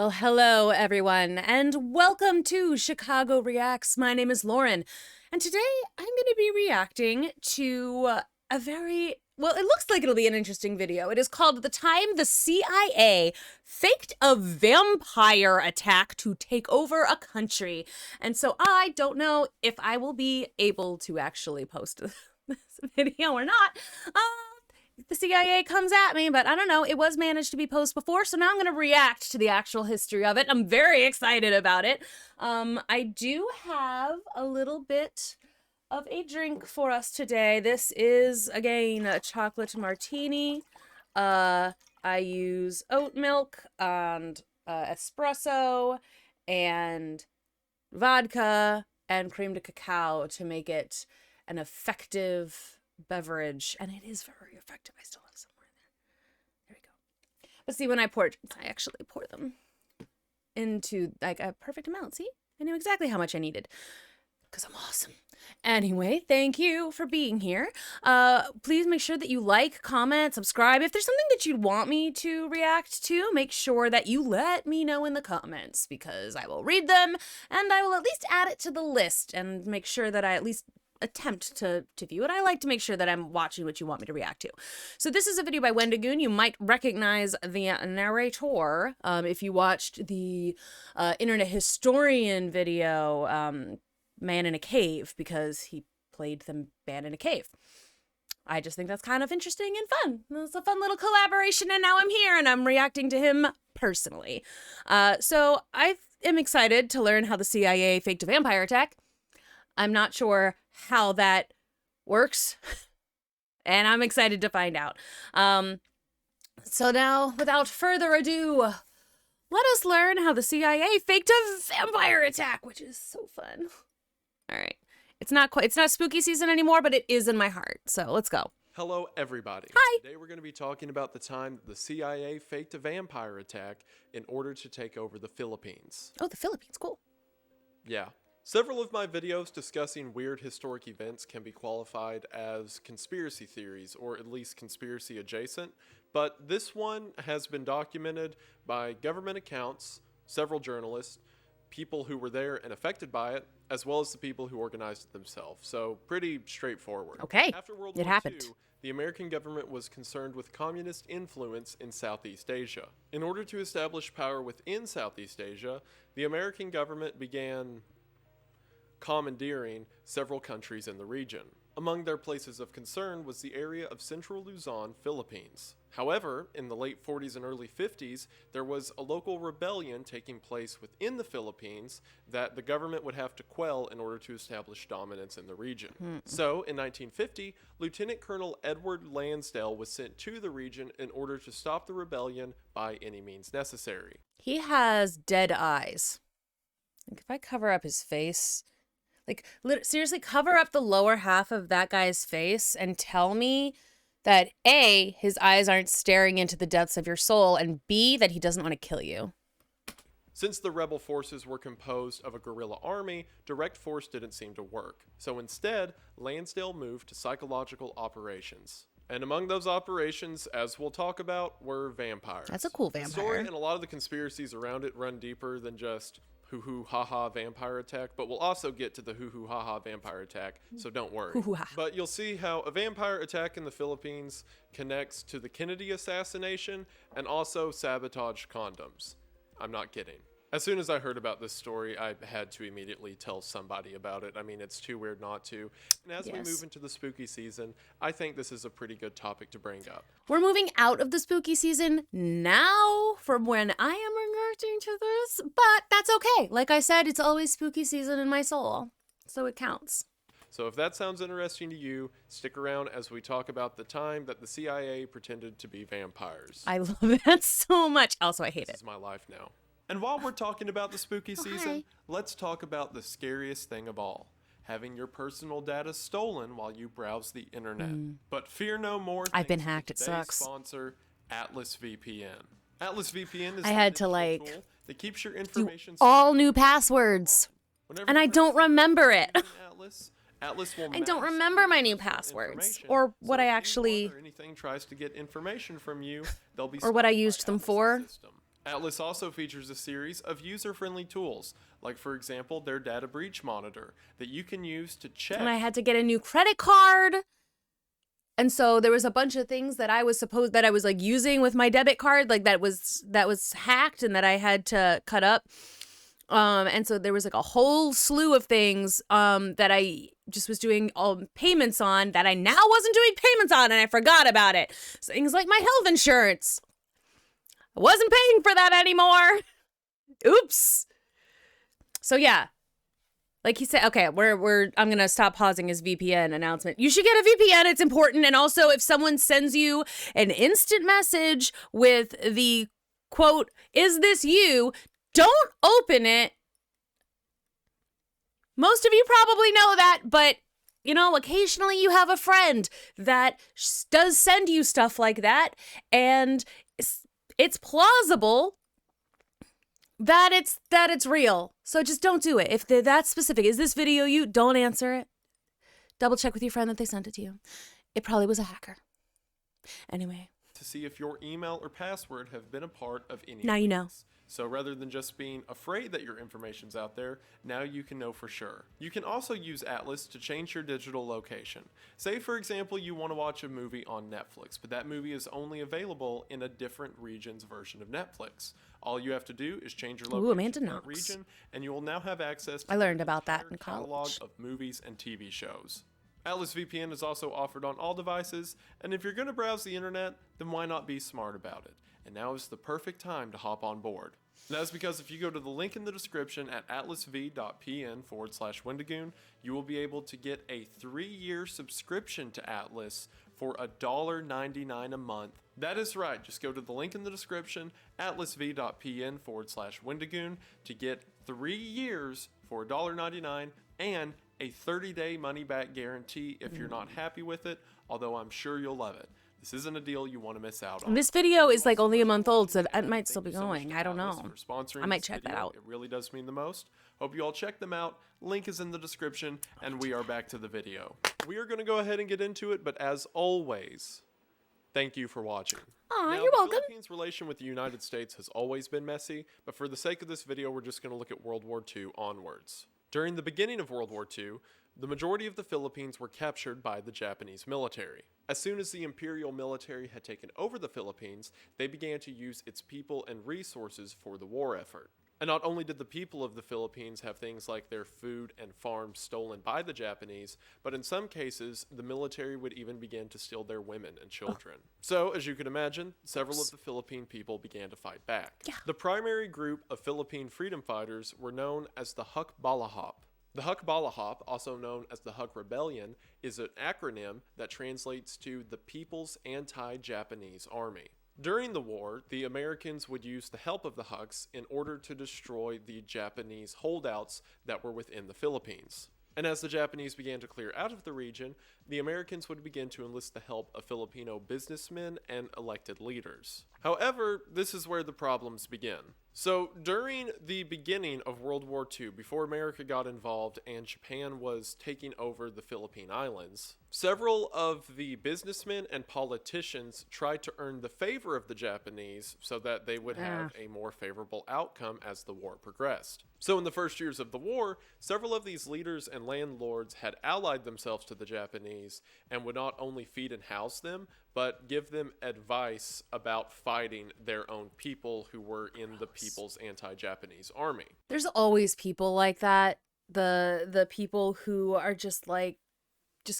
Well, hello, everyone, and welcome to Chicago Reacts. My name is Lauren, and today I'm going to be reacting to a very, well, it looks like it'll be an interesting video. It is called The Time the CIA Faked a Vampire Attack to Take Over a Country. And so I don't know if I will be able to actually post this video or not. The CIA comes at me, but I don't know. It was managed to be posted before, so now I'm going to react to the actual history of it. I'm very excited about it. I do have a little bit of a drink for us today. This is, again, a chocolate martini. I use oat milk and espresso and vodka and cream de cacao to make it an effective beverage, and it is very effective. I still have some more in there. There we go. But see, when I pour drinks, I actually pour them into like a perfect amount. See, I knew exactly how much I needed because I'm awesome. Anyway, thank you for being here. Please make sure that you like, comment, subscribe. If there's something that you'd want me to react to, make sure that you let me know in the comments, because I will read them and I will at least add it to the list and make sure that I at least attempt to view it. I like to make sure that I'm watching what you want me to react to. So this is a video by Wendigoon. You might recognize the narrator if you watched the internet historian video, Man in a Cave, because he played the man in a cave. I just think that's kind of interesting and fun. It's a fun little collaboration, and now I'm here and I'm reacting to him personally. So I am excited to learn how the CIA faked a vampire attack. I'm not sure how that works, and I'm excited to find out. So now, without further ado, let us learn how the CIA faked a vampire attack, which is so fun. All right. It's not spooky season anymore, but it is in my heart. So let's go. Hello, everybody. Hi. Today we're going to be talking about the time the CIA faked a vampire attack in order to take over the Philippines. Oh, the Philippines. Cool. Yeah. Several of my videos discussing weird historic events can be qualified as conspiracy theories, or at least conspiracy adjacent, but this one has been documented by government accounts, several journalists, people who were there and affected by it, as well as the people who organized it themselves. So pretty straightforward. Okay. After World It War happened. II, the American government was concerned with communist influence in Southeast Asia. In order to establish power within Southeast Asia, the American government began commandeering several countries in the region. Among their places of concern was the area of central Luzon, Philippines. However, in the late 40s and early 50s, there was a local rebellion taking place within the Philippines that the government would have to quell in order to establish dominance in the region. So, in 1950, Lieutenant Colonel Edward Lansdale was sent to the region in order to stop the rebellion by any means necessary. He has dead eyes. Like, if I cover up his face, like, seriously, cover up the lower half of that guy's face and tell me that A, his eyes aren't staring into the depths of your soul, and B, that he doesn't want to kill you. Since the rebel forces were composed of a guerrilla army, direct force didn't seem to work. So instead, Lansdale moved to psychological operations. And among those operations, as we'll talk about, were vampires. That's a cool The vampire. story and a lot of the conspiracies around it run deeper than just hoo-hoo ha-ha vampire attack, but we'll also get to the hoo-hoo ha-ha vampire attack, so don't worry. Hoo-hoo-ha. But you'll see how a vampire attack in the Philippines connects to the Kennedy assassination and also sabotaged condoms. I'm not kidding. As soon as I heard about this story, I had to immediately tell somebody about it. I mean, it's too weird not to. And as we move into the spooky season, I think this is a pretty good topic to bring up. We're moving out of the spooky season now from when I am reacting to this, but that's okay. Like I said, it's always spooky season in my soul, so it counts. So if that sounds interesting to you, stick around as we talk about the time that the CIA pretended to be vampires. I love that so much. Also, I hate This it. is my life now. And while we're talking about the spooky season, hi. let's talk about the scariest thing of all. Having your personal data stolen while you browse the internet. But fear no more. I've been thanks to hacked, it today's sucks. Sponsor, Atlas VPN. Atlas VPN is I the had to, digital like, tool that keeps your information All new passwords. Whenever And you I browse don't the remember it. internet using Atlas will I don't mask remember your my new personal passwords, information. or what So I if actually, anyone or anything tries to get information from you, they'll be or what I stopped by used them Atlas's for. system. Atlas also features a series of user-friendly tools, like for example their data breach monitor that you can use to check. And I had to get a new credit card. And so there was a bunch of things that I was like using with my debit card, like that was hacked and that I had to cut up. And so there was like a whole slew of things that I just was doing payments on that I now wasn't doing payments on, and I forgot about it. So things like my health insurance. I wasn't paying for that anymore. Oops. So yeah. Like he said, okay, I'm gonna stop pausing his VPN announcement. You should get a VPN, it's important. And also if someone sends you an instant message with the quote, "Is this you?" don't open it. Most of you probably know that, but you know, occasionally you have a friend that does send you stuff like that, and it's plausible that it's real. So just don't do it. If they're that specific, is this video you? Don't answer it. Double check with your friend that they sent it to you. It probably was a hacker. Anyway. To see if your email or password have been a part of any. Now you know. So rather than just being afraid that your information's out there, now you can know for sure. You can also use Atlas to change your digital location. Say, for example, you want to watch a movie on Netflix, but that movie is only available in a different region's version of Netflix. All you have to do is change your location to that region, and you will now have access to I learned about that in catalog college. of movies and TV shows. Atlas VPN is also offered on all devices, and if you're going to browse the internet, then why not be smart about it? And now is the perfect time to hop on board. And that's because if you go to the link in the description at atlasv.pn/Wendigoon, you will be able to get a 3-year subscription to Atlas for $1.99 a month. That is right, just go to the link in the description, atlasv.pn/Wendigoon, to get 3 years for $1.99 and a 30-day money-back guarantee if you're not happy with it, although I'm sure you'll love it. This isn't a deal you want to miss out on. This video is like only a month old, so it might still be going. I don't know. I might check that out. It really does mean the most. Hope you all check them out. Link is in the description, and we are back to the video. We are going to go ahead and get into it, but as always, thank you for watching. Aw, you're welcome. The Philippines' relation with the United States has always been messy, but for the sake of this video, we're just going to look at World War II onwards. During the beginning of World War II, the majority of the Philippines were captured by the Japanese military. As soon as the imperial military had taken over the Philippines, they began to use its people and resources for the war effort. And not only did the people of the Philippines have things like their food and farms stolen by the Japanese, but in some cases, the military would even begin to steal their women and children. So, as you can imagine, several of the Philippine people began to fight back. Yeah. The primary group of Philippine freedom fighters were known as the Hukbalahap. The Hukbalahap, also known as the Huk Rebellion, is an acronym that translates to the People's Anti-Japanese Army. During the war, the Americans would use the help of the Huks in order to destroy the Japanese holdouts that were within the Philippines. And as the Japanese began to clear out of the region, the Americans would begin to enlist the help of Filipino businessmen and elected leaders. However, this is where the problems begin. So, during the beginning of World War II, before America got involved and Japan was taking over the Philippine Islands, several of the businessmen and politicians tried to earn the favor of the Japanese so that they would have a more favorable outcome as the war progressed. So in the first years of the war, several of these leaders and landlords had allied themselves to the Japanese and would not only feed and house them, but give them advice about fighting their own people who were in the People's Anti-Japanese Army. There's always people like that. The people who are just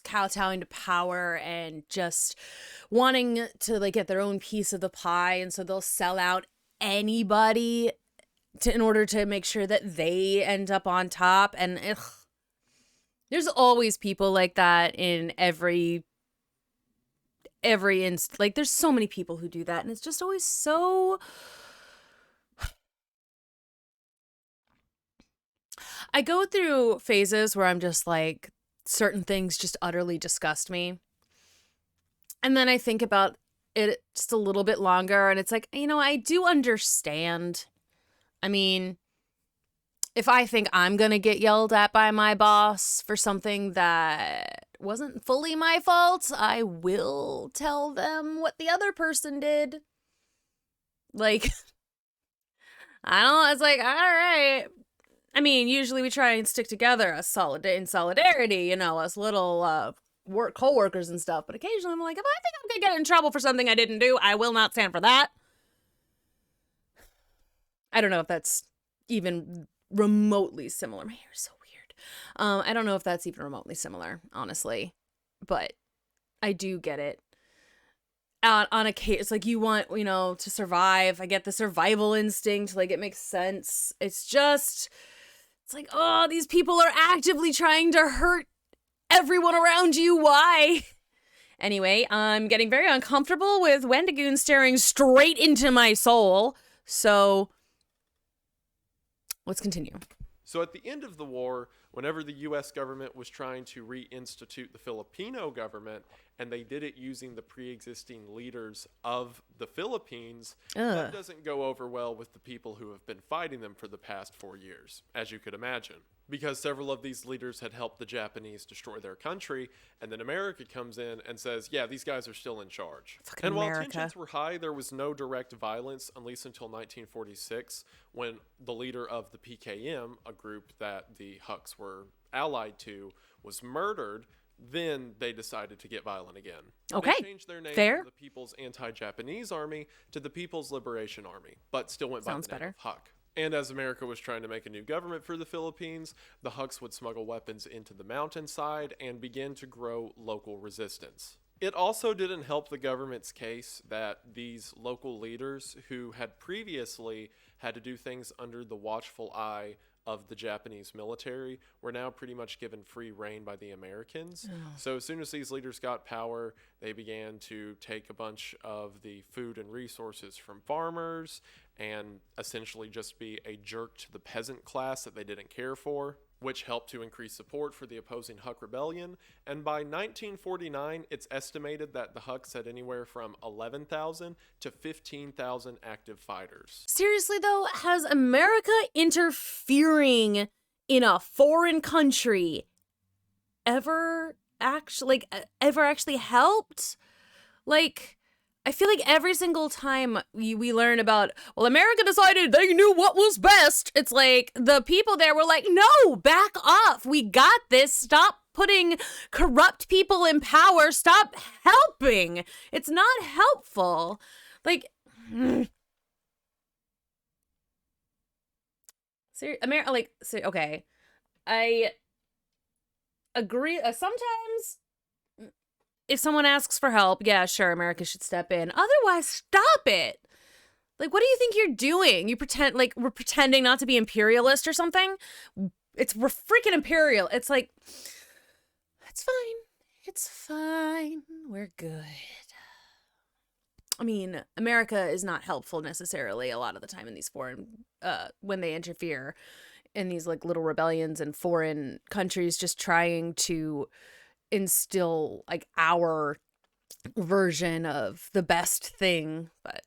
kowtowing to power and just wanting to like get their own piece of the pie, and so they'll sell out anybody in order to make sure that they end up on top. And there's always people like that in every like there's so many people who do that, and it's just always so I go through phases where I'm just like, certain things just utterly disgust me. And then I think about it just a little bit longer, and it's like, you know, I do understand. I mean, if I think I'm going to get yelled at by my boss for something that wasn't fully my fault, I will tell them what the other person did. Like, I don't, it's like, all right. I mean, usually we try and stick together in solidarity, us little co-workers and stuff. But occasionally I'm like, if I think I'm gonna get in trouble for something I didn't do, I will not stand for that. I don't know if that's even remotely similar. My hair is so weird. I don't know if that's even remotely similar, honestly, but I do get it. On a case, it's like you want, to survive. I get the survival instinct. Like, it makes sense. It's like, oh, these people are actively trying to hurt everyone around you. Why? Anyway, I'm getting very uncomfortable with Wendigoon staring straight into my soul. So let's continue. So at the end of the war, whenever the U.S. government was trying to reinstitute the Filipino government, and they did it using the pre-existing leaders of the Philippines, that doesn't go over well with the people who have been fighting them for the past 4 years, as you could imagine. Because several of these leaders had helped the Japanese destroy their country, and then America comes in and says, yeah, these guys are still in charge. Fucking and America. While tensions were high, there was no direct violence, at least until 1946, when the leader of the PKM, a group that the Hucks were allied to, was murdered. Then they decided to get violent again. Okay. They changed their name Fair. from the People's Anti-Japanese Army to the People's Liberation Army, but still went by the name of Huck. And as America was trying to make a new government for the Philippines, the Hucks would smuggle weapons into the mountainside and begin to grow local resistance. It also didn't help the government's case that these local leaders who had previously had to do things under the watchful eye of the Japanese military were now pretty much given free rein by the Americans. So as soon as these leaders got power, they began to take a bunch of the food and resources from farmers and essentially just be a jerk to the peasant class that they didn't care for, which helped to increase support for the opposing Huck rebellion. And by 1949, it's estimated that the Hucks had anywhere from 11,000 to 15,000 active fighters. Seriously, though, has America interfering in a foreign country ever actually helped? Like, I feel like every single time we learn about, well, America decided they knew what was best, it's like the people there were like, no, back off. We got this. Stop putting corrupt people in power. Stop helping. It's not helpful. Like, okay. I agree. Sometimes if someone asks for help, yeah, sure, America should step in. Otherwise, stop it. Like, what do you think you're doing? We're pretending not to be imperialist or something? We're freaking imperial. It's like, it's fine. It's fine. We're good. I mean, America is not helpful necessarily a lot of the time in these foreign, when they interfere in these like little rebellions in foreign countries, just trying to instill like our version of the best thing. But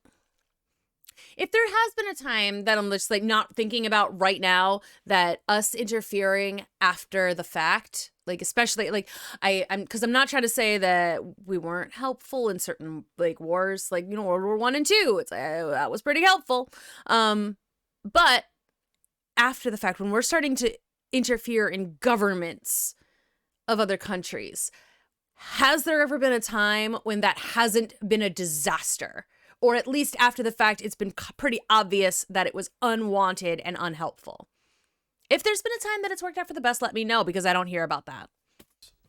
if there has been a time that I'm just like not thinking about right now, that us interfering after the fact, like especially like I'm not trying to say that we weren't helpful in certain like wars, like World War I and II. It's like, that was pretty helpful. But after the fact, when we're starting to interfere in governments of other countries, has there ever been a time when that hasn't been a disaster? Or at least after the fact, it's been pretty obvious that it was unwanted and unhelpful. If there's been a time that it's worked out for the best, let me know, because I don't hear about that.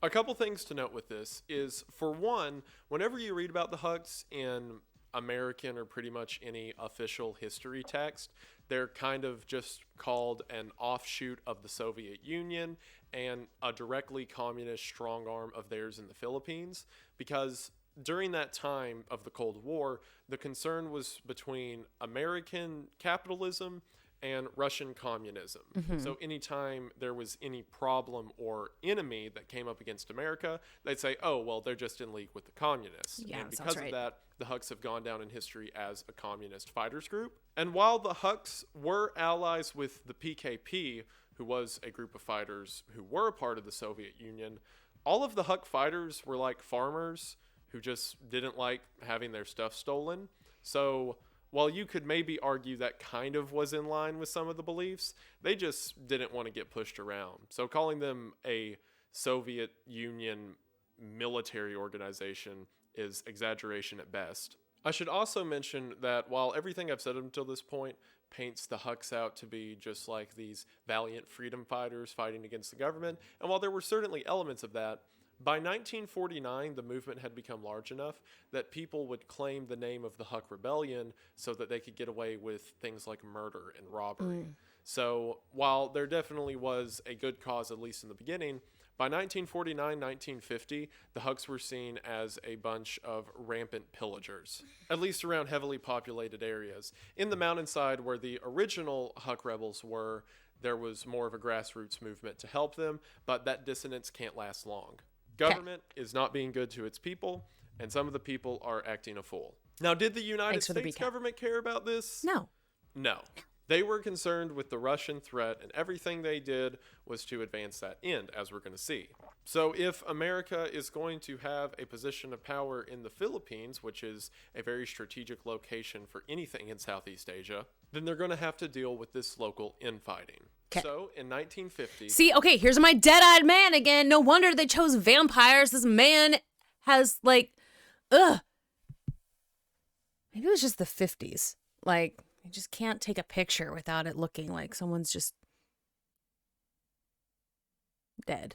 A couple things to note with this is, for one, whenever you read about the Hucks in American or pretty much any official history text, they're kind of just called an offshoot of the Soviet Union and a directly communist strong arm of theirs in the Philippines, because during that time of the Cold War, the concern was between American capitalism and Russian communism. Mm-hmm. So anytime there was any problem or enemy that came up against America, they'd say, oh, well, they're just in league with the communists. Yeah, and sounds because right. of that, the Hucks have gone down in history as a communist fighters group. And while the Hucks were allies with the PKP, who was a group of fighters who were a part of the Soviet Union, all of the Huck fighters were like farmers who just didn't like having their stuff stolen. So while you could maybe argue that kind of was in line with some of the beliefs, they just didn't want to get pushed around. So calling them a Soviet Union military organization is exaggeration at best. I should also mention that while everything I've said until this point paints the Hucks out to be just like these valiant freedom fighters fighting against the government, and while there were certainly elements of that, by 1949 the movement had become large enough that people would claim the name of the Huck Rebellion so that they could get away with things like murder and robbery. So while there definitely was a good cause, at least in the beginning, by 1949, 1950, the Hucks were seen as a bunch of rampant pillagers, at least around heavily populated areas. In the mountainside where the original Huck rebels were, there was more of a grassroots movement to help them, but that dissonance can't last long. Government is not being good to its people, and some of the people are acting a fool. Now, did the United States government care about this? No. No. They were concerned with the Russian threat, and everything they did was to advance that end, as we're going to see. So if America is going to have a position of power in the Philippines, which is a very strategic location for anything in Southeast Asia, then they're going to have to deal with this local infighting. Okay. So in 1950... See, okay, here's my dead-eyed man again. No wonder they chose vampires. This man has, like, ugh. Maybe it was just the 50s. Like... You just can't take a picture without it looking like someone's just dead.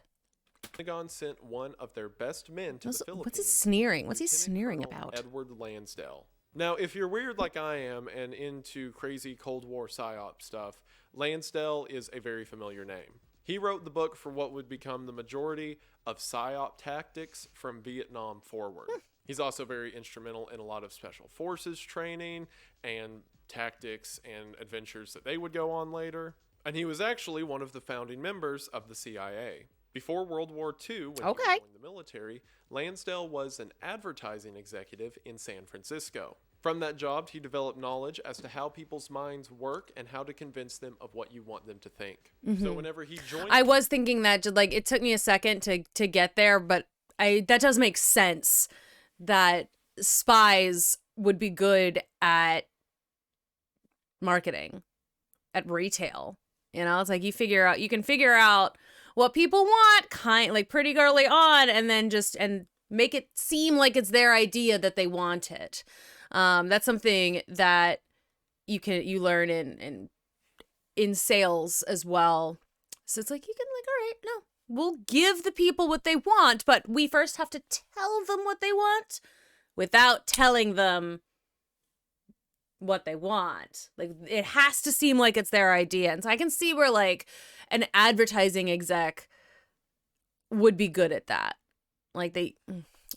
Pentagon sent one of their best men to the Philippines. What's he sneering? What's he sneering about? Edward Lansdale. Now, if you're weird like I am and into crazy Cold War psyop stuff, Lansdale is a very familiar name. He wrote the book for what would become the majority of psyop tactics from Vietnam forward. He's also very instrumental in a lot of special forces training and tactics and adventures that they would go on later. And he was actually one of the founding members of the CIA. Before World War II, when he joined the military, Lansdale was an advertising executive in San Francisco. From that job, he developed knowledge as to how people's minds work and how to convince them of what you want them to think. So whenever he joined... I was thinking that, like, it took me a second to get there, but that does make sense that spies would be good at marketing, at retail. You know, it's like you can figure out what people want pretty early on, and then and make it seem like it's their idea that they want it. That's something that you learn in sales as well. So it's like you can all right, no, we'll give the people what they want, but we first have to tell them what they want without telling them what they want. Like, it has to seem like it's their idea. And so I can see where, like, an advertising exec would be good at that. Like,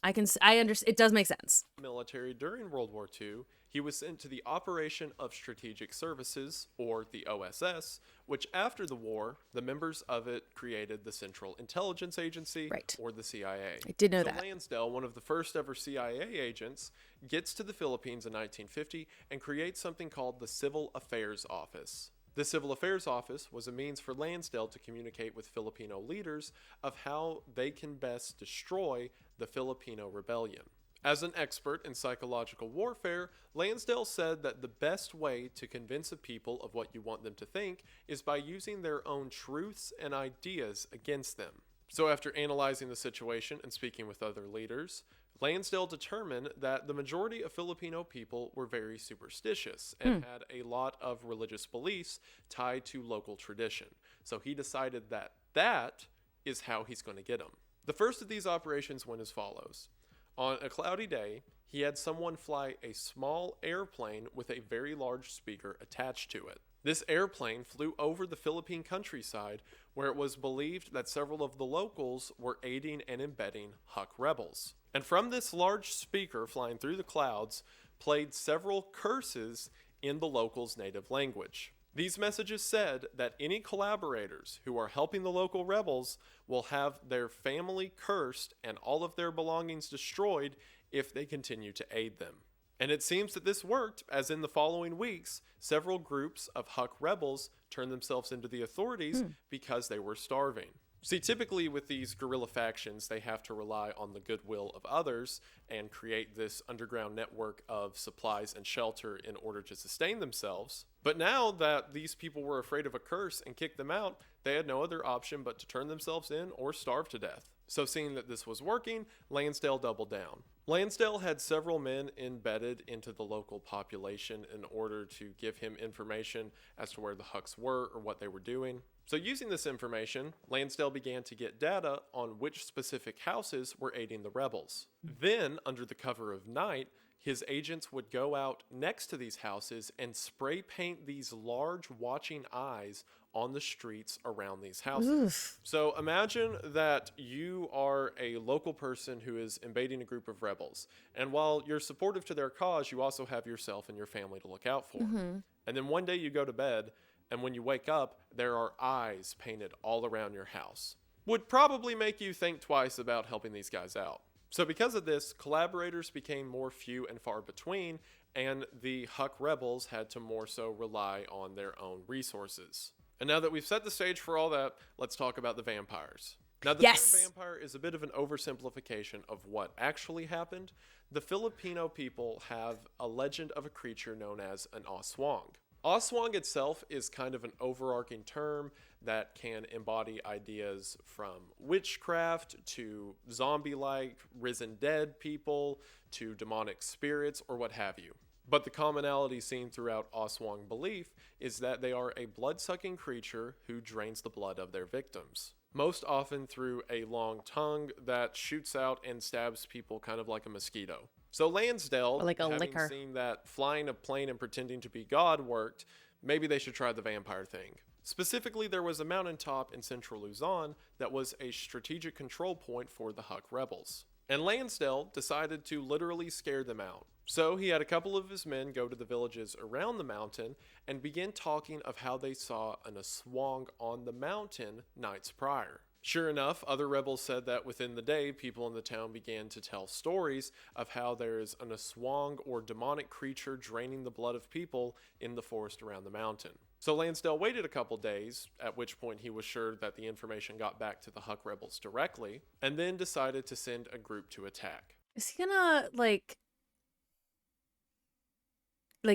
I understand. It does make sense. Military during World War II, he was sent to the Operation of Strategic Services, or the OSS, which after the war, the members of it created the Central Intelligence Agency, or the CIA. I did know that. Lansdale, one of the first ever CIA agents, gets to the Philippines in 1950 and creates something called the Civil Affairs Office. The Civil Affairs Office was a means for Lansdale to communicate with Filipino leaders of how they can best destroy the Filipino rebellion. As an expert in psychological warfare, Lansdale said that the best way to convince a people of what you want them to think is by using their own truths and ideas against them. So after analyzing the situation and speaking with other leaders, Lansdale determined that the majority of Filipino people were very superstitious and had a lot of religious beliefs tied to local tradition. So he decided that that is how he's going to get them. The first of these operations went as follows. On a cloudy day, he had someone fly a small airplane with a very large speaker attached to it. This airplane flew over the Philippine countryside, where it was believed that several of the locals were aiding and abetting Huck rebels. And from this large speaker flying through the clouds, played several curses in the locals' native language. These messages said that any collaborators who are helping the local rebels will have their family cursed and all of their belongings destroyed if they continue to aid them. And it seems that this worked, as in the following weeks, several groups of Huck rebels turned themselves into the authorities because they were starving. See, typically with these guerrilla factions, they have to rely on the goodwill of others and create this underground network of supplies and shelter in order to sustain themselves. But now that these people were afraid of a curse and kicked them out, they had no other option but to turn themselves in or starve to death. So seeing that this was working, Lansdale doubled down. Lansdale had several men embedded into the local population in order to give him information as to where the Hucks were or what they were doing. So using this information, Lansdale began to get data on which specific houses were aiding the rebels. Then, under the cover of night, his agents would go out next to these houses and spray paint these large watching eyes on the streets around these houses. Oof. So imagine that you are a local person who is invading a group of rebels. And while you're supportive to their cause, you also have yourself and your family to look out for. Mm-hmm. And then one day you go to bed, and when you wake up, there are eyes painted all around your house. Would probably make you think twice about helping these guys out. So because of this, collaborators became more few and far between, and the Huck rebels had to more so rely on their own resources. And now that we've set the stage for all that, let's talk about the vampires. Now, the term vampire is a bit of an oversimplification of what actually happened. The Filipino people have a legend of a creature known as an aswang. Aswang itself is kind of an overarching term that can embody ideas from witchcraft to zombie-like risen dead people to demonic spirits or what have you. But the commonality seen throughout Aswang belief is that they are a blood-sucking creature who drains the blood of their victims, most often through a long tongue that shoots out and stabs people kind of like a mosquito. So Lansdale, Or like a having licker. seen that flying a plane and pretending to be God worked, maybe they should try the vampire thing. Specifically, there was a mountaintop in central Luzon that was a strategic control point for the Huck rebels. And Lansdale decided to literally scare them out. So he had a couple of his men go to the villages around the mountain and begin talking of how they saw an aswang on the mountain nights prior. Sure enough, other rebels said that within the day, people in the town began to tell stories of how there is an aswang or demonic creature draining the blood of people in the forest around the mountain. So Lansdale waited a couple days, at which point he was sure that the information got back to the Huck rebels directly, and then decided to send a group to attack. Is he gonna, like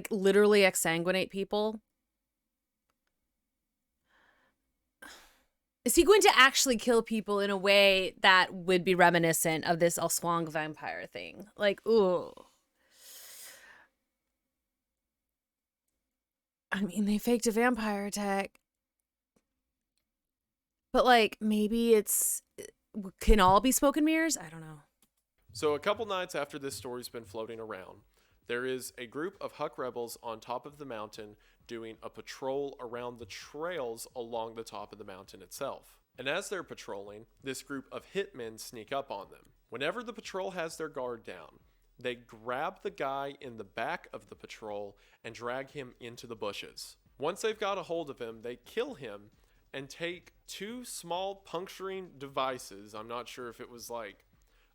literally exsanguinate people? Is he going to actually kill people in a way that would be reminiscent of this Aswang vampire thing? Like, ooh. I mean, they faked a vampire attack. But, like, maybe it's... Can all be smoke and mirrors? I don't know. So a couple nights after this story's been floating around, there is a group of Huck rebels on top of the mountain doing a patrol around the trails along the top of the mountain itself. And as they're patrolling, this group of hitmen sneak up on them. Whenever the patrol has their guard down, they grab the guy in the back of the patrol and drag him into the bushes. Once they've got a hold of him, they kill him and take two small puncturing devices. I'm not sure if it was like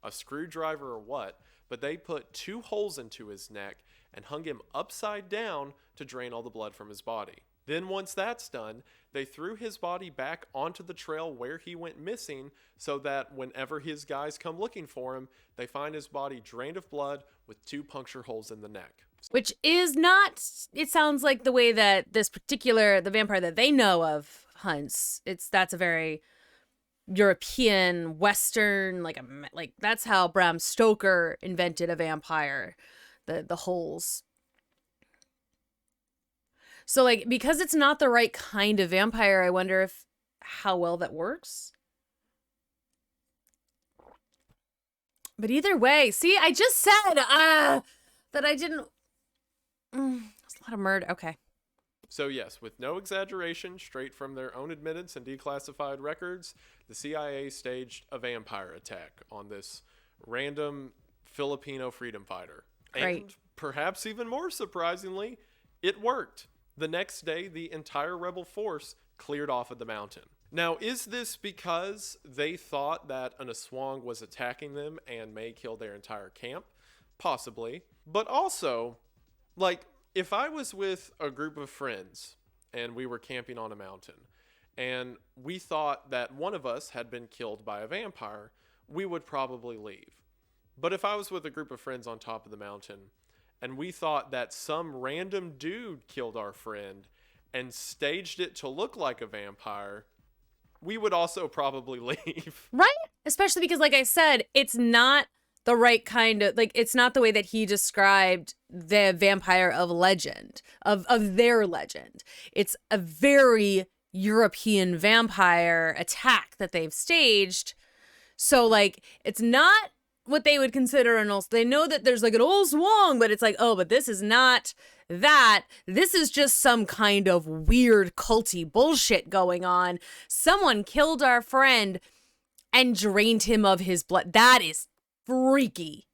a screwdriver or what, but they put two holes into his neck and hung him upside down to drain all the blood from his body. Then once that's done, they threw his body back onto the trail where he went missing so that whenever his guys come looking for him, they find his body drained of blood with two puncture holes in the neck. Which is not... It sounds like the way that the vampire that they know of hunts. That's a very European, Western, like that's how Bram Stoker invented a vampire. The holes. So, like, because it's not the right kind of vampire, I wonder how well that works. But either way, see, I just said that I didn't... That's a lot of murder. Okay. So yes, with no exaggeration, straight from their own admittance and declassified records, the CIA staged a vampire attack on this random Filipino freedom fighter. Right. And perhaps even more surprisingly, it worked. The next day, the entire rebel force cleared off of the mountain. Now, is this because they thought that an aswang was attacking them and may kill their entire camp? Possibly. But also, like, if I was with a group of friends and we were camping on a mountain and we thought that one of us had been killed by a vampire, we would probably leave. But if I was with a group of friends on top of the mountain and we thought that some random dude killed our friend and staged it to look like a vampire, we would also probably leave. Right? Especially because, like I said, it's not the right kind of, like, it's not the way that he described the vampire of legend, of their legend. It's a very European vampire attack that they've staged. So, like, it's not what they would consider an old, they know that there's like an old swang, but it's like, oh, but this is not that. This is just some kind of weird culty bullshit going on. Someone killed our friend and drained him of his blood. That is freaky.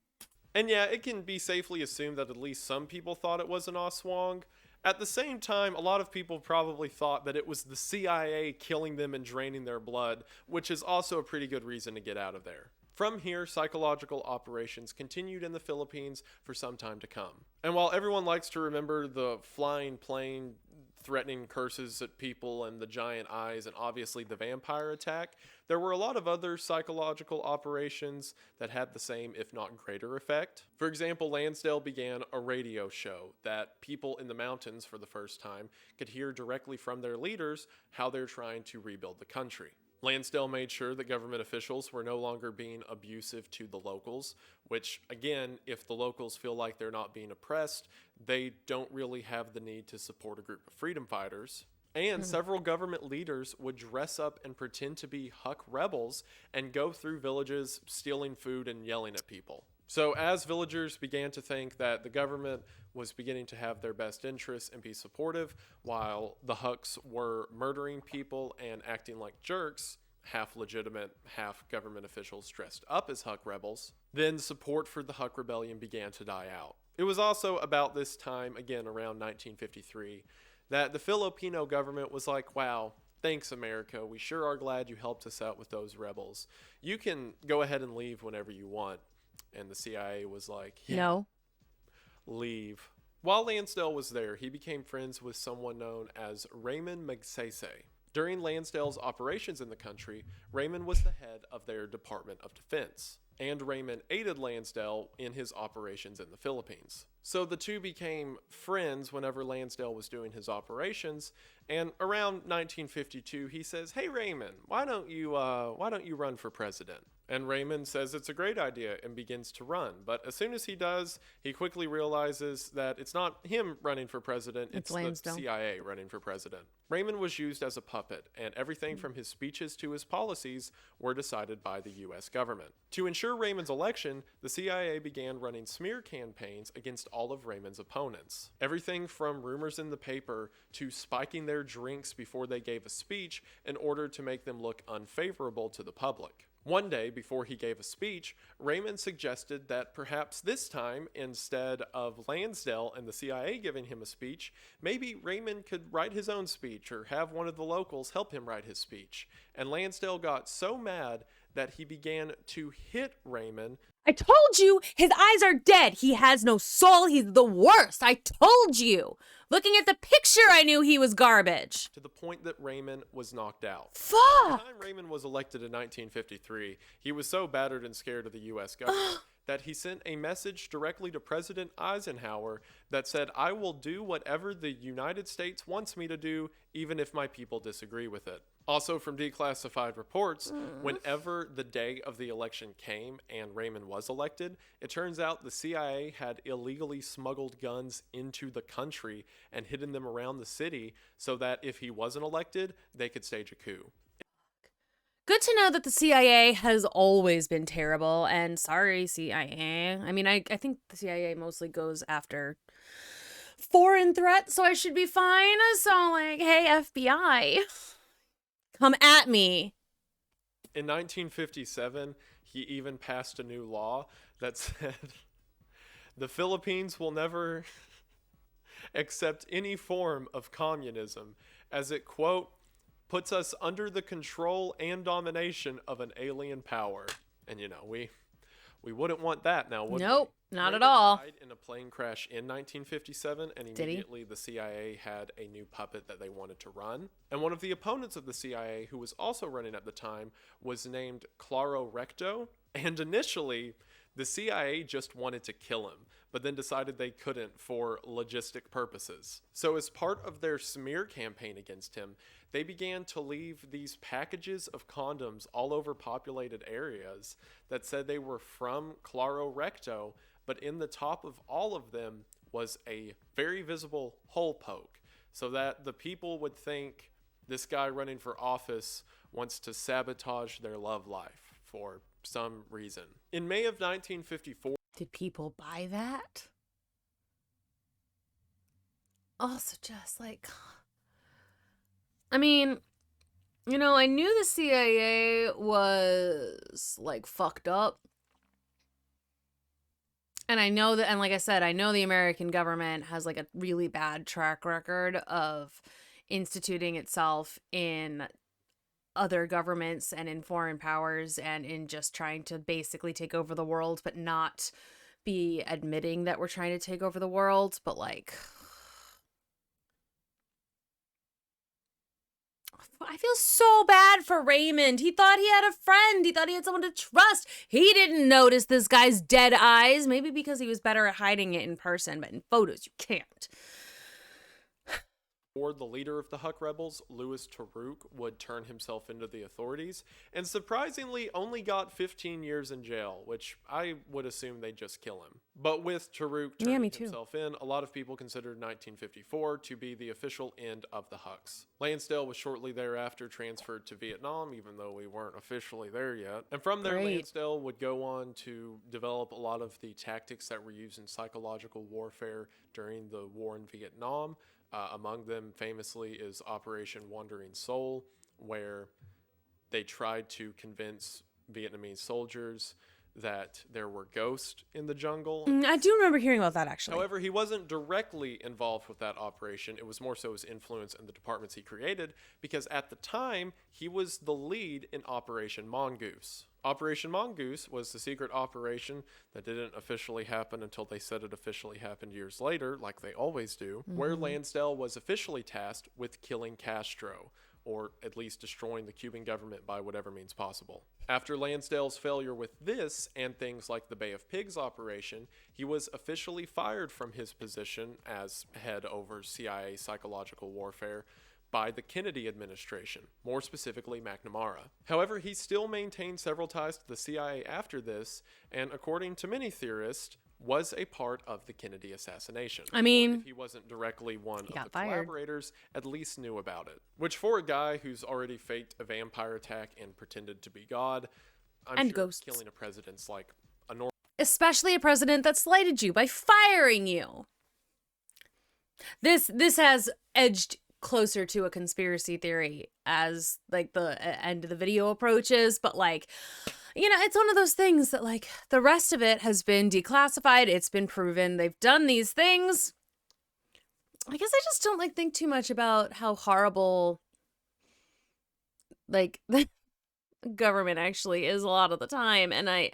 And yeah, it can be safely assumed that at least some people thought it was an Oswang. At the same time, a lot of people probably thought that it was the CIA killing them and draining their blood, which is also a pretty good reason to get out of there. From here, psychological operations continued in the Philippines for some time to come. And while everyone likes to remember the flying plane threatening curses at people and the giant eyes and obviously the vampire attack, there were a lot of other psychological operations that had the same, if not greater, effect. For example, Lansdale began a radio show that people in the mountains for the first time could hear directly from their leaders how they're trying to rebuild the country. Lansdale made sure that government officials were no longer being abusive to the locals, which, again, if the locals feel like they're not being oppressed, they don't really have the need to support a group of freedom fighters. And several government leaders would dress up and pretend to be Huck rebels and go through villages stealing food and yelling at people. So as villagers began to think that the government was beginning to have their best interests and be supportive, while the Hucks were murdering people and acting like jerks, half legitimate, half government officials dressed up as Huck rebels, then support for the Huck Rebellion began to die out. It was also about this time, again around 1953, that the Filipino government was like, wow, thanks America, we sure are glad you helped us out with those rebels. You can go ahead and leave whenever you want. And the CIA was like, yeah, No. leave. While Lansdale was there, he became friends with someone known as Raymond Magsaysay. During Lansdale's operations in the country, Raymond was the head of their Department of Defense, and Raymond aided Lansdale in his operations in the Philippines. So the two became friends whenever Lansdale was doing his operations, and around 1952 he says, "Hey Raymond, why don't you run for president?" And Raymond says it's a great idea and begins to run. But as soon as he does, he quickly realizes that it's not him running for president, it's the Lansdale. CIA running for president. Raymond was used as a puppet, and everything from his speeches to his policies were decided by the U.S. government. To ensure Raymond's election, the CIA began running smear campaigns against all of Raymond's opponents. Everything from rumors in the paper to spiking their drinks before they gave a speech in order to make them look unfavorable to the public. One day, before he gave a speech, Raymond suggested that perhaps this time, instead of Lansdale and the CIA giving him a speech, maybe Raymond could write his own speech or have one of the locals help him write his speech. And Lansdale got so mad that he began to hit Raymond. I told you, his eyes are dead. He has no soul. He's the worst. I told you. Looking at the picture, I knew he was garbage. To the point that Raymond was knocked out. Fuck! By the time Raymond was elected in 1953, he was so battered and scared of the U.S. government that he sent a message directly to President Eisenhower that said, "I will do whatever the United States wants me to do, even if my people disagree with it." Also from declassified reports, whenever the day of the election came and Raymond was elected, it turns out the CIA had illegally smuggled guns into the country and hidden them around the city so that if he wasn't elected, they could stage a coup. Good to know that the CIA has always been terrible, and sorry, CIA. I mean, I think the CIA mostly goes after foreign threats, so I should be fine. So, like, hey, FBI, come at me. In 1957, he even passed a new law that said the Philippines will never accept any form of communism, as it, quote, puts us under the control and domination of an alien power. And, you know, we wouldn't want that now, would Nope. Not at Raymond all. died in a plane crash in 1957, and Did he? immediately the CIA had a new puppet that they wanted to run. And one of the opponents of the CIA, who was also running at the time, was named Claro Recto. And initially, the CIA just wanted to kill him, but then decided they couldn't for logistic purposes. So as part of their smear campaign against him, they began to leave these packages of condoms all over populated areas that said they were from Claro Recto, but in the top of all of them was a very visible hole poke, so that the people would think this guy running for office wants to sabotage their love life for some reason. In May of 1954, Did people buy that? Also, just like, I mean, you know, I knew the CIA was like fucked up. And I know that, and like I said, I know the American government has like a really bad track record of instituting itself in other governments and in foreign powers and in just trying to basically take over the world, but not be admitting that we're trying to take over the world. But like, I feel so bad for Raymond. He thought he had a friend. He thought he had someone to trust. He didn't notice this guy's dead eyes. Maybe because he was better at hiding it in person, but in photos, you can't. or the leader of the Huck rebels, Louis Taruk, would turn himself into the authorities, and surprisingly only got 15 years in jail, which I would assume they'd just kill him. But with Taruk turning himself in, a lot of people considered 1954 to be the official end of the Hucks. Lansdale was shortly thereafter transferred to Vietnam, even though we weren't officially there yet. And from there, Lansdale would go on to develop a lot of the tactics that were used in psychological warfare during the war in Vietnam. Among them, famously, is Operation Wandering Soul, where they tried to convince Vietnamese soldiers that there were ghosts in the jungle. I do remember hearing about that, actually. However, he wasn't directly involved with that operation. It was more so his influence in the departments he created, because at the time, he was the lead in Operation Mongoose. Operation Mongoose was the secret operation that didn't officially happen until they said it officially happened years later, like they always do, where Lansdale was officially tasked with killing Castro, or at least destroying the Cuban government by whatever means possible. After Lansdale's failure with this and things like the Bay of Pigs operation, he was officially fired from his position as head over CIA psychological warfare by the Kennedy administration, more specifically McNamara. However, he still maintained several ties to the CIA after this, and according to many theorists, was a part of the Kennedy assassination. I mean, or if he wasn't directly one of the fired. collaborators, at least knew about it. Which, for a guy who's already faked a vampire attack and pretended to be God, I'm sure ghosts. Killing a president's like a normal. Especially a president that slighted you by firing you. This has edged closer to a conspiracy theory as like the end of the video approaches, but like, you know, it's one of those things that like the rest of it has been declassified. It's been proven they've done these things. I guess I just don't like think too much about how horrible like the government actually is a lot of the time, and I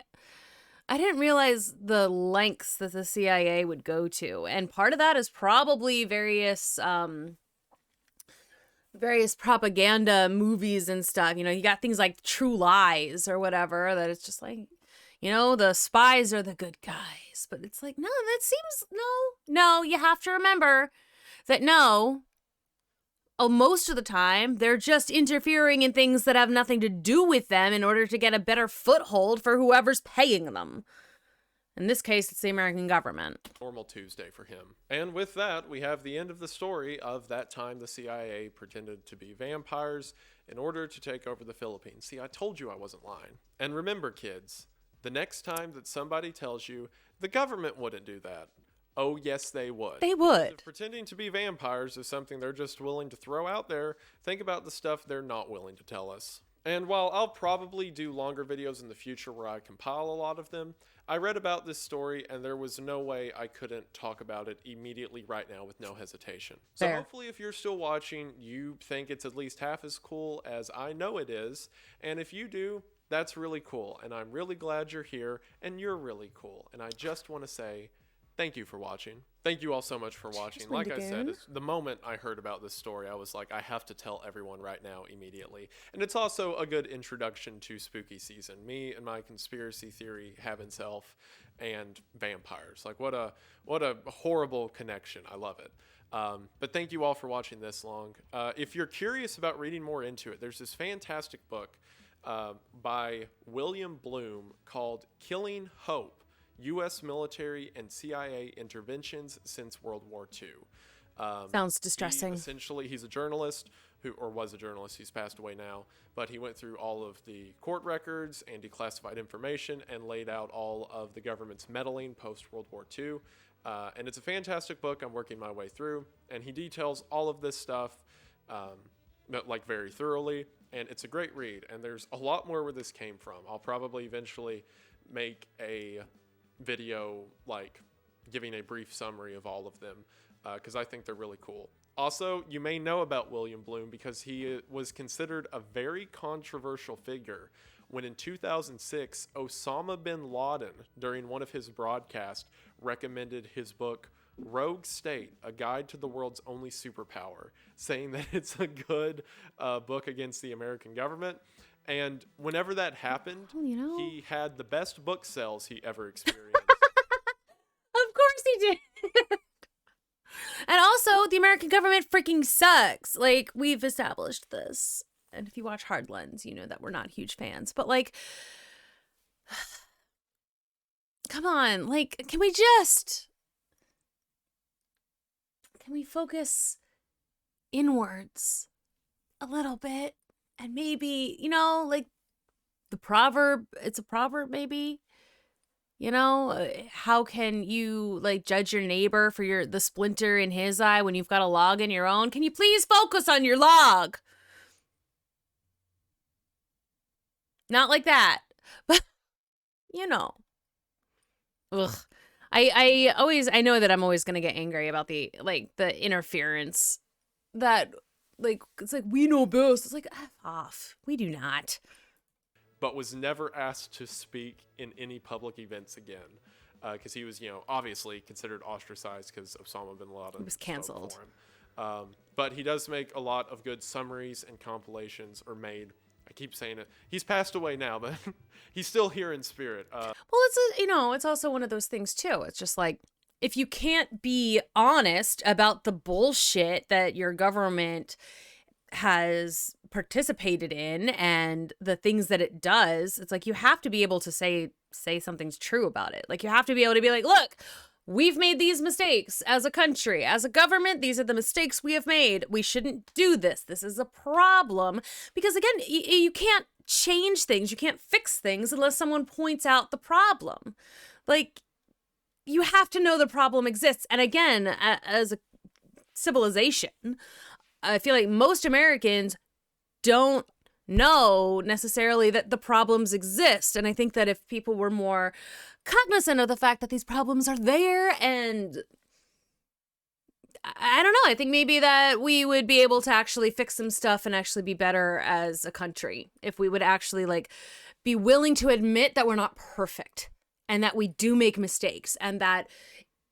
didn't realize the lengths that the CIA would go to, and part of that is probably various propaganda movies and stuff. You know, you got things like True Lies or whatever, that it's just like, you know, the spies are the good guys. But it's like, no, that seems, no, you have to remember that most of the time, they're just interfering in things that have nothing to do with them in order to get a better foothold for whoever's paying them. In this case, it's the American government. Normal Tuesday for him. And with that, we have the end of the story of that time the CIA pretended to be vampires in order to take over the Philippines. See, I told you I wasn't lying. And remember, kids, the next time that somebody tells you the government wouldn't do that, oh, yes, they would. They would. If pretending to be vampires is something they're just willing to throw out there, think about the stuff they're not willing to tell us. And while I'll probably do longer videos in the future where I compile a lot of them, I read about this story and there was no way I couldn't talk about it immediately right now with no hesitation. So hopefully if you're still watching, you think it's at least half as cool as I know it is. And if you do, That's really cool, and I'm really glad you're here, and you're really cool. And I just want to say thank you for watching. Thank you all so much for watching. Cheers, Like I said, Wendigoon. the moment I heard about this story, I was like, I have to tell everyone right now immediately. And it's also a good introduction to spooky season. Me and my conspiracy theory having self and vampires. Like what a horrible connection. I love it. But thank you all for watching this long. If you're curious about reading more into it, there's this fantastic book by William Bloom called Killing Hope: U.S. Military and CIA Interventions Since World War II. Sounds distressing. He's a journalist or was a journalist. He's passed away now, but he went through all of the court records and declassified information and laid out all of the government's meddling post World War II. And it's a fantastic book. I'm working my way through, and he details all of this stuff, like very thoroughly. And it's a great read. And there's a lot more where this came from. I'll probably eventually make a video like giving a brief summary of all of them because I think they're really cool. Also, you may know about William Bloom because he was considered a very controversial figure when in 2006 Osama bin Laden, during one of his broadcasts, recommended his book Rogue State: A Guide to the World's Only Superpower, saying that it's a good book against the American government. And whenever that happened, he had the best book sales he ever experienced. Of course he did. And also, the American government freaking sucks. Like, we've established this. And if you watch Hard Lens, you know that we're not huge fans. But, like, come on. Like, can we focus inwards a little bit? And maybe, like it's a proverb maybe, how can you like judge your neighbor for the splinter in his eye when you've got a log in your own? Can you please focus on your log? Not like that, but ugh. I know that I'm always going to get angry about the interference that it's like, we know best. It's like, F off. We do not. But was never asked to speak in any public events again. Because he was, obviously considered ostracized because Osama bin Laden. He was canceled. For him. But he does make a lot of good summaries and compilations, or made. I keep saying it. He's passed away now, but he's still here in spirit. Well, it's also one of those things too. It's just like, if you can't be honest about the bullshit that your government has participated in and the things that it does, it's like you have to be able to say something's true about it. Like, you have to be able to be like, look, we've made these mistakes as a country, as a government. These are the mistakes we have made. We shouldn't do this. This is a problem. Because again, you can't change things. You can't fix things unless someone points out the problem. Like, you have to know the problem exists. And again, as a civilization, I feel like most Americans don't know necessarily that the problems exist. And I think that if people were more cognizant of the fact that these problems are there, and I don't know, I think maybe that we would be able to actually fix some stuff and actually be better as a country if we would actually be willing to admit that we're not perfect and that we do make mistakes and that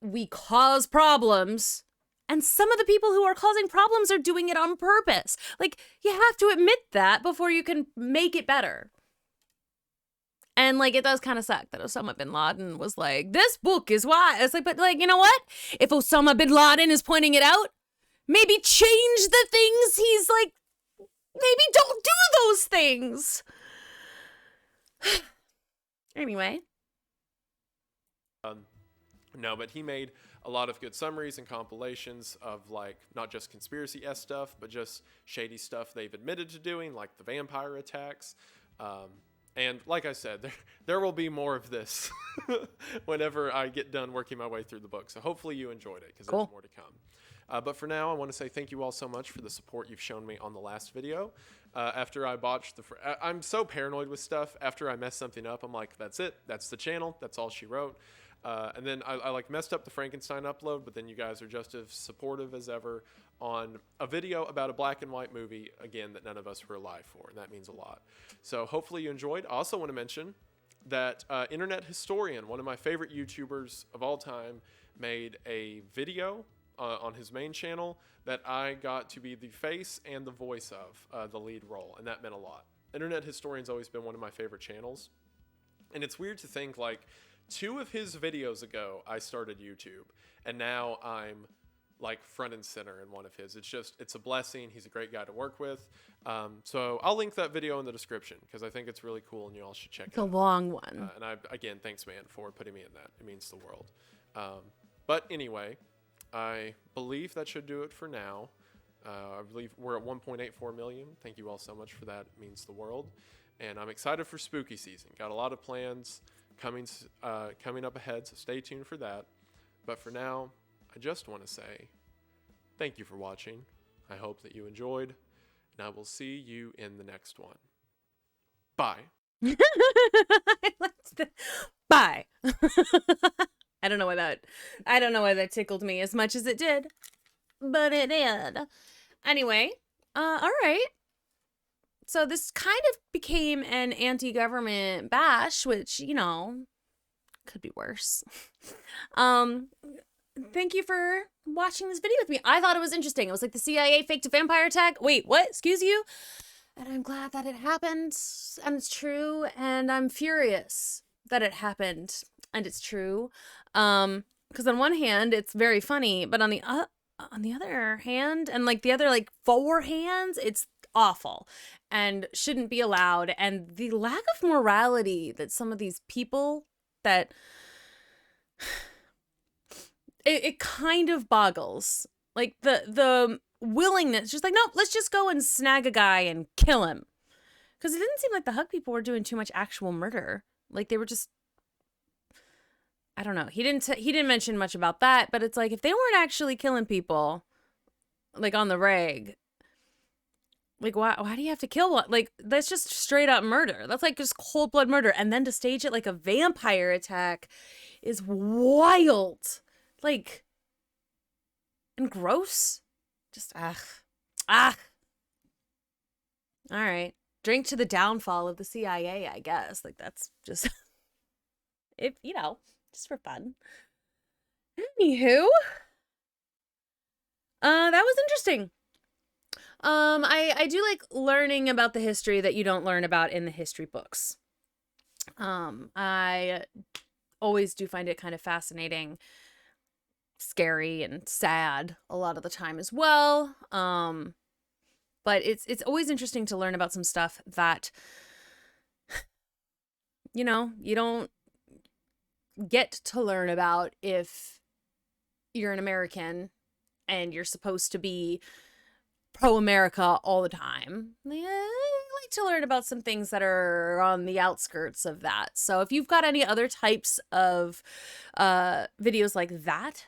we cause problems. And some of the people who are causing problems are doing it on purpose. Like, you have to admit that before you can make it better. And, it does kind of suck that Osama bin Laden was like, this book is why. It's like, but, you know what? If Osama bin Laden is pointing it out, maybe change the things he's maybe don't do those things. Anyway. No, but he made a lot of good summaries and compilations of not just conspiracy-esque stuff, but just shady stuff they've admitted to doing, like the vampire attacks. And like I said, there will be more of this whenever I get done working my way through the book. So hopefully you enjoyed it, because there's more to come. But for now, I want to say thank you all so much for the support you've shown me on the last video. After I botched I'm so paranoid with stuff. After I mess something up, I'm like, that's it. That's the channel. That's all she wrote. And then I like messed up the Frankenstein upload, but then you guys are just as supportive as ever on a video about a black and white movie, again, that none of us were alive for, and that means a lot. So hopefully you enjoyed. I also want to mention that Internet Historian, one of my favorite YouTubers of all time, made a video on his main channel that I got to be the face and the voice of, the lead role, and that meant a lot. Internet Historian's always been one of my favorite channels, and it's weird to think, like, 2 of his videos ago, I started YouTube, and now I'm like front and center in one of his. It's a blessing. He's a great guy to work with. So I'll link that video in the description because I think it's really cool and you all should check it out. It's a long one. Again, thanks, man, for putting me in that. It means the world. But anyway, I believe that should do it for now. I believe we're at 1.84 million. Thank you all so much for that. It means the world. And I'm excited for spooky season. Got a lot of plans coming up ahead, so stay tuned for that. But for now, I just want to say thank you for watching. I hope that you enjoyed, and I will see you in the next one. Bye. Bye. I don't know why that tickled me as much as it did, but it did. Anyway, all right. So this kind of became an anti-government bash, which, you know, could be worse. Thank you for watching this video with me. I thought it was interesting. It was like the CIA faked a vampire attack. Wait, what? Excuse you? And I'm glad that it happened, and it's true, and I'm furious that it happened, and it's true. Because on one hand, it's very funny, but on the other hand, and like the other like 4 hands, it's awful and shouldn't be allowed. And the lack of morality that some of these people that it kind of boggles, like the willingness, just like, no, let's just go and snag a guy and kill him. Because it didn't seem like the Hug people were doing too much actual murder. Like they were just, I don't know. He didn't mention much about that, but it's like if they weren't actually killing people, like on the reg, like why do you have to kill one? Like that's just straight up murder. That's like just cold blood murder, and then to stage it like a vampire attack is wild, like, and gross. Just all right. Drink to the downfall of the CIA, I guess. Like that's just if you know. Just for fun. Anywho, that was interesting. I do like learning about the history that you don't learn about in the history books. I always do find it kind of fascinating, scary, and sad a lot of the time as well. But it's always interesting to learn about some stuff that, you know, you don't get to learn about if you're an American and you're supposed to be pro-America all the time. I like to learn about some things that are on the outskirts of that. So if you've got any other types of videos like that,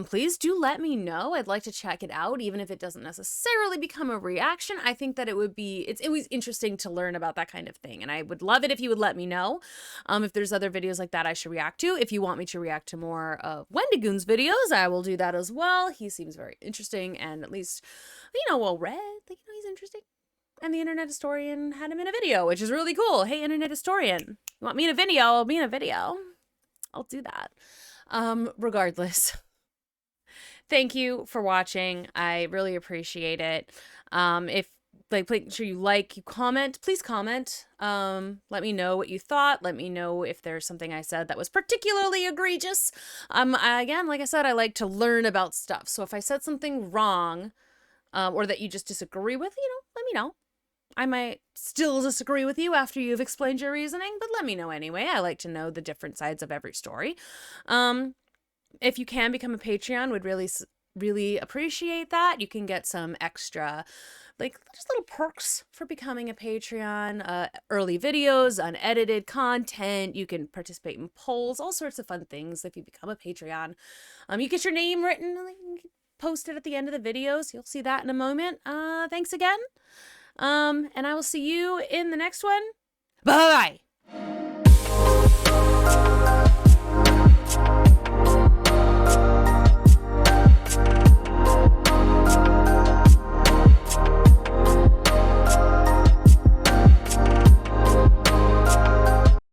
please do let me know. I'd like to check it out, even if it doesn't necessarily become a reaction. I think that it's always interesting to learn about that kind of thing, and I would love it if you would let me know if there's other videos like that I should react to. If you want me to react to more of Wendigoon's videos, I will do that as well. He seems very interesting and at least, you know, well read. Like, you know, he's interesting. And the Internet Historian had him in a video, which is really cool. Hey, Internet Historian, you want me in a video? I'll be in a video. I'll do that. Regardless. Thank you for watching. I really appreciate it. If make sure you comment, please comment. Let me know what you thought. Let me know if there's something I said that was particularly egregious. Again, like I said, I like to learn about stuff. So if I said something wrong, or that you just disagree with, you know, let me know. I might still disagree with you after you've explained your reasoning, but let me know anyway. I like to know the different sides of every story. If you can become a Patreon, would really appreciate that. You can get some extra, like, just little perks for becoming a Patreon, early videos, unedited content. You can participate in polls, all sorts of fun things if you become a Patreon. You get your name written, posted at the end of the videos. You'll see that in a moment. Thanks again. And I will see you in the next one. Bye.